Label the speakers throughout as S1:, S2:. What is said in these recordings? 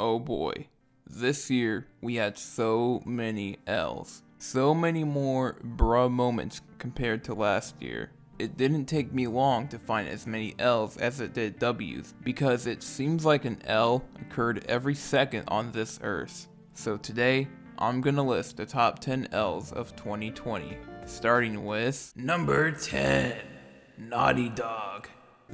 S1: Oh boy, this year we had so many L's. So many more bruh moments compared to last year. It didn't take me long to find as many L's as it did W's because it seems like an L occurred every second on this earth. So today, I'm gonna list the top 10 L's of 2020, starting with number 10, Naughty Dog.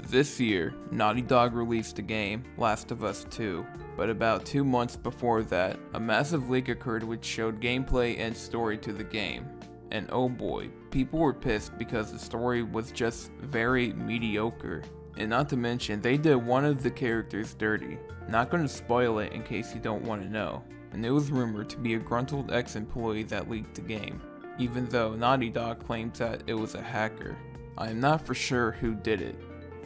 S1: This year, Naughty Dog released the game Last of Us 2, but about 2 months before that, a massive leak occurred which showed gameplay and story to the game. And oh boy, people were pissed because the story was just very mediocre. And not to mention, they did one of the characters dirty. Not gonna spoil it in case you don't want to know. And it was rumored to be a gruntled ex-employee that leaked the game, even though Naughty Dog claims that it was a hacker. I am not for sure who did it.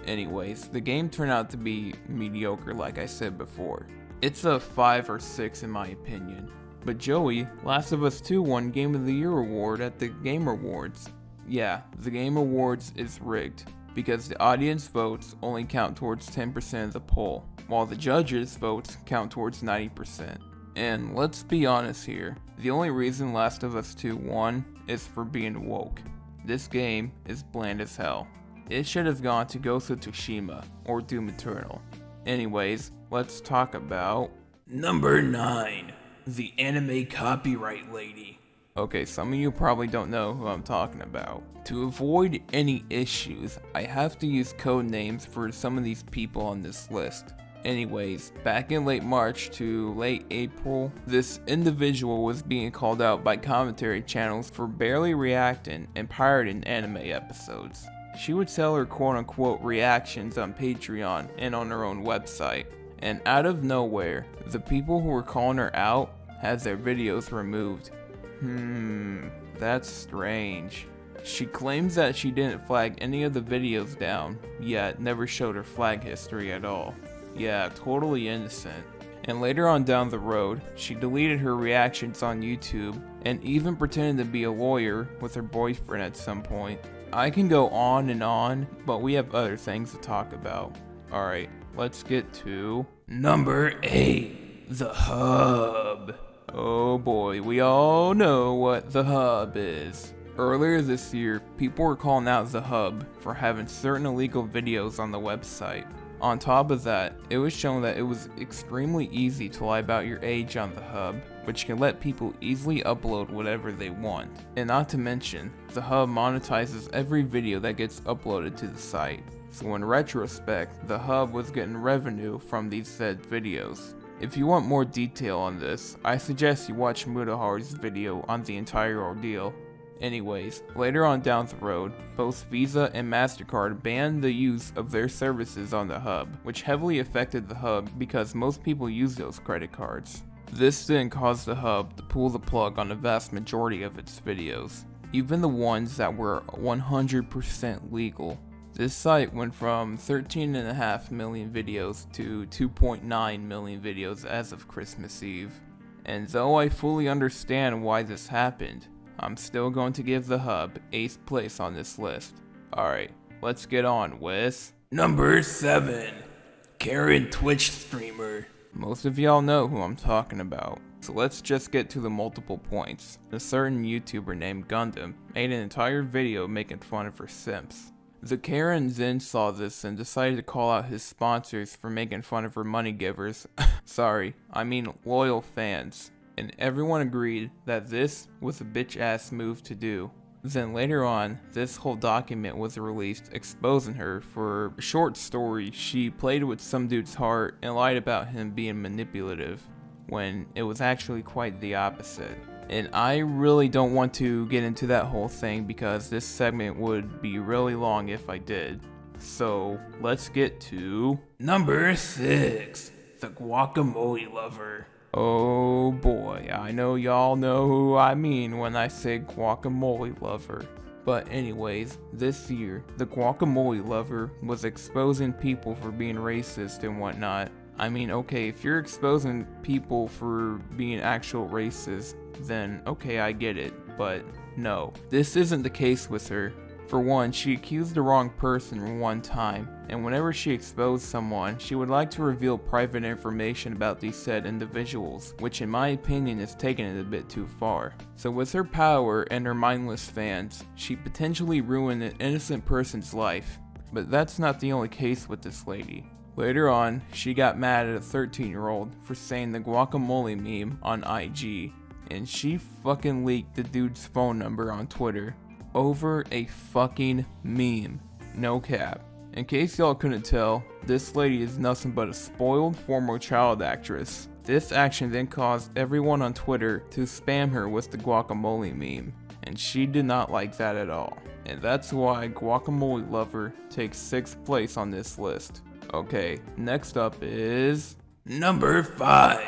S1: Anyways, the game turned out to be mediocre like I said before. It's a 5 or 6 in my opinion. But Joey, Last of Us 2 won Game of the Year award at the Game Awards. Yeah, the Game Awards is rigged, because the audience votes only count towards 10% of the poll, while the judges' votes count towards 90%. And let's be honest here, the only reason Last of Us 2 won is for being woke. This game is bland as hell. It should have gone to Ghost of Tsushima or Doom Eternal. Anyways, let's talk about number 9, the anime copyright lady. Okay, some of you probably don't know who I'm talking about. To avoid any issues, I have to use code names for some of these people on this list. Anyways, back in late March to late April, this individual was being called out by commentary channels for barely reacting and pirating anime episodes. She would sell her quote-unquote reactions on Patreon and on her own website. And out of nowhere, the people who were calling her out had their videos removed. That's strange. She claims that she didn't flag any of the videos down, yet never showed her flag history at all. Yeah, totally innocent. And later on down the road, she deleted her reactions on YouTube and even pretended to be a lawyer with her boyfriend at some point. I can go on, but we have other things to talk about. Alright, let's get to number 8, The Hub. Oh boy, we all know what The Hub is. Earlier this year, people were calling out The Hub for having certain illegal videos on the website. On top of that, it was shown that it was extremely easy to lie about your age on The Hub, which can let people easily upload whatever they want. And not to mention, The Hub monetizes every video that gets uploaded to the site. So in retrospect, The Hub was getting revenue from these said videos. If you want more detail on this, I suggest you watch Mudahar's video on the entire ordeal. Anyways, later on down the road, both Visa and MasterCard banned the use of their services on the Hub, which heavily affected the Hub because most people use those credit cards. This then caused the Hub to pull the plug on the vast majority of its videos, even the ones that were 100% legal. This site went from 13.5 million videos to 2.9 million videos as of Christmas Eve. And though I fully understand why this happened, I'm still going to give the Hub 8th place on this list. Alright, let's get on with number 7, Karen Twitch streamer. Most of y'all know who I'm talking about, so let's just get to the multiple points. A certain YouTuber named Gundam made an entire video making fun of her simps. The Karen then saw this and decided to call out his sponsors for making fun of her money givers. Sorry, I mean loyal fans. And everyone agreed that this was a bitch ass move to do. Then later on, this whole document was released exposing her for a short story. She played with some dude's heart and lied about him being manipulative, when it was actually quite the opposite. And I really don't want to get into that whole thing because this segment would be really long if I did. So let's get to number 6, the guacamole lover. Oh boy, I know y'all know who I mean when I say guacamole lover. But anyways, this year, the guacamole lover was exposing people for being racist and whatnot. I mean, okay, if you're exposing people for being actual racists, then okay, I get it. But no, this isn't the case with her. For one, she accused the wrong person one time, and whenever she exposed someone, she would like to reveal private information about these said individuals, which in my opinion is taking it a bit too far. So with her power and her mindless fans, she potentially ruined an innocent person's life. But that's not the only case with this lady. Later on, she got mad at a 13-year-old for saying the guacamole meme on IG, and she fucking leaked the dude's phone number on Twitter over a fucking meme. No cap. In case y'all couldn't tell, this lady is nothing but a spoiled former child actress. This action then caused everyone on Twitter to spam her with the guacamole meme, and she did not like that at all. And that's why Guacamole Lover takes 6th place on this list. Okay, next up is number 5,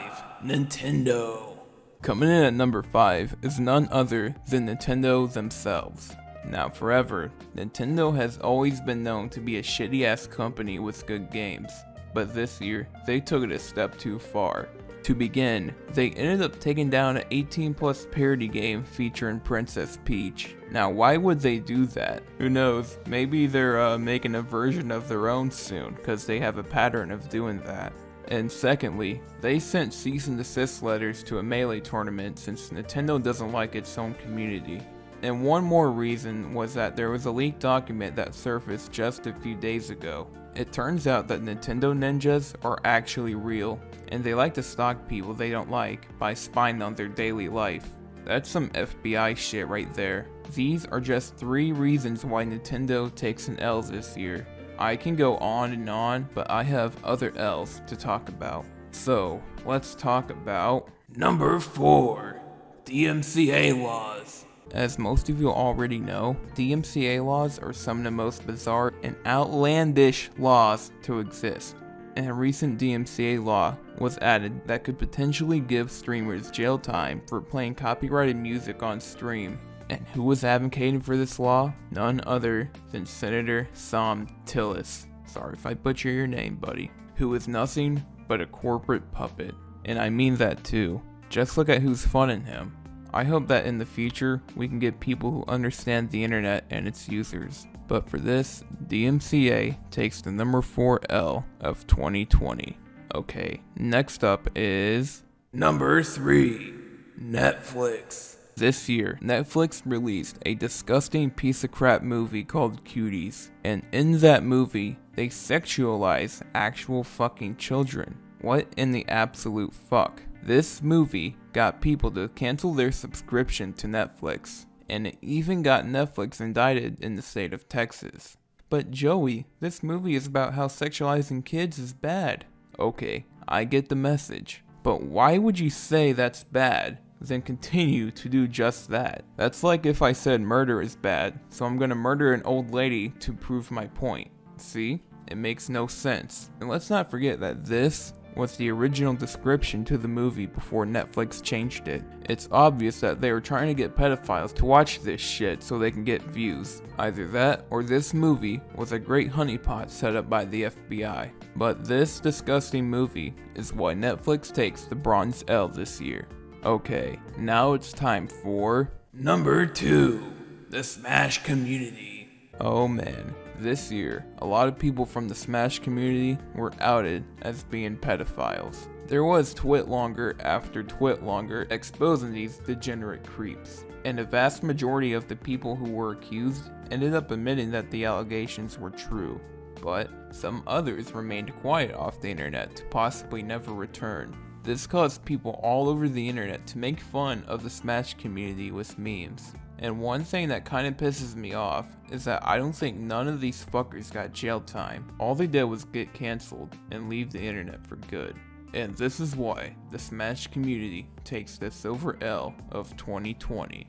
S1: Nintendo. Coming in at number 5 is none other than Nintendo themselves. Now forever, Nintendo has always been known to be a shitty ass company with good games, but this year, they took it a step too far. To begin, they ended up taking down an 18+ parody game featuring Princess Peach. Now why would they do that? Who knows, maybe they're making a version of their own soon, cause they have a pattern of doing that. And secondly, they sent cease and desist letters to a Melee tournament since Nintendo doesn't like its own community. And one more reason was that there was a leaked document that surfaced just a few days ago. It turns out that Nintendo ninjas are actually real, and they like to stalk people they don't like by spying on their daily life. That's some FBI shit right there. These are just 3 reasons why Nintendo takes an L this year. I can go on and on, but I have other L's to talk about. So, let's talk about number 4, DMCA laws. As most of you already know, DMCA laws are some of the most bizarre and outlandish laws to exist. And a recent DMCA law was added that could potentially give streamers jail time for playing copyrighted music on stream. And who was advocating for this law? None other than Senator Sam Tillis. Sorry if I butcher your name, buddy. Who is nothing but a corporate puppet. And I mean that too. Just look at who's funding him. I hope that in the future, we can get people who understand the internet and its users. But for this, DMCA takes the number 4 L of 2020. Okay, next up is number 3, Netflix. This year, Netflix released a disgusting piece of crap movie called Cuties, and in that movie, they sexualize actual fucking children. What in the absolute fuck? This movie got people to cancel their subscription to Netflix, and it even got Netflix indicted in the state of Texas. But Joey, this movie is about how sexualizing kids is bad. Okay, I get the message, but why would you say that's bad? Then continue to do just that. That's like if I said murder is bad, so I'm gonna murder an old lady to prove my point. See? It makes no sense. And let's not forget that this was the original description to the movie before Netflix changed it. It's obvious that they were trying to get pedophiles to watch this shit so they can get views. Either that or this movie was a great honeypot set up by the FBI. But this disgusting movie is why Netflix takes the bronze L this year. Okay, now it's time for number 2, the Smash community. Oh man, this year, a lot of people from the Smash community were outed as being pedophiles. There was Twitlonger after Twitlonger exposing these degenerate creeps, and a vast majority of the people who were accused ended up admitting that the allegations were true. But some others remained quiet off the internet to possibly never return. This caused people all over the internet to make fun of the Smash community with memes. And one thing that kinda pisses me off is that I don't think none of these fuckers got jail time. All they did was get cancelled and leave the internet for good. And this is why the Smash community takes the silver L of 2020.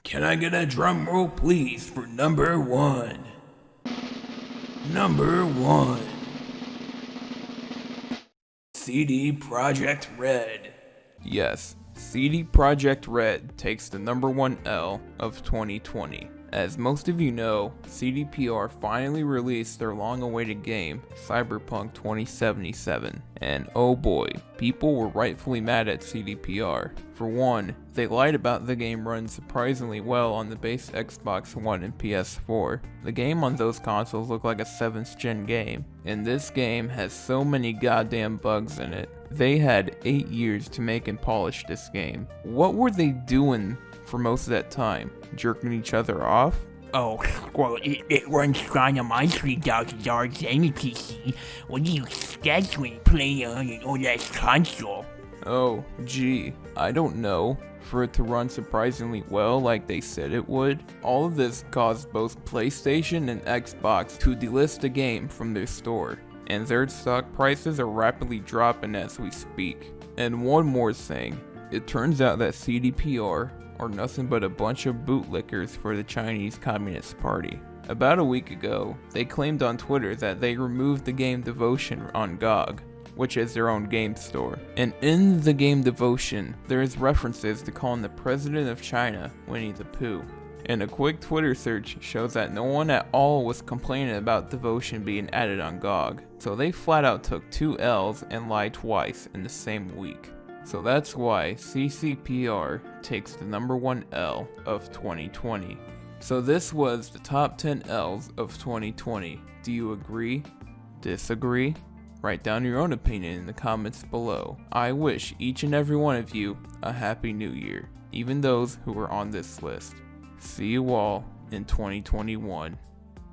S1: Can I get a drum roll please for number 1? Number 1. CD Projekt Red. Yes, CD Projekt Red takes the number 1 L of 2020. As most of you know, CDPR finally released their long-awaited game, Cyberpunk 2077. And oh boy, people were rightfully mad at CDPR. For one, they lied about the game running surprisingly well on the base Xbox One and PS4. The game on those consoles looked like a 7th gen game, and this game has so many goddamn bugs in it. They had 8 years to make and polish this game. What were they doing for most of that time? Jerking each other off?
S2: Oh, well, it runs fine on my $3,000 gaming PC. What do you expect when you play on an old-ass console?
S1: Oh, gee, I don't know. For it to run surprisingly well like they said it would. All of this caused both PlayStation and Xbox to delist the game from their store, and their stock prices are rapidly dropping as we speak. And one more thing, it turns out that CDPR are nothing but a bunch of bootlickers for the Chinese Communist Party. About a week ago, they claimed on Twitter that they removed the game Devotion on GOG, which is their own game store. And in the game Devotion, there is references to calling the president of China Winnie the Pooh. And a quick Twitter search shows that no one at all was complaining about Devotion being added on GOG. So they flat out took 2 L's and lied twice in the same week. So that's why CCPR takes the number 1 L of 2020. So this was the top 10 L's of 2020. Do you agree? Disagree? Write down your own opinion in the comments below. I wish each and every one of you a happy new year, even those who were on this list. See you all in 2021.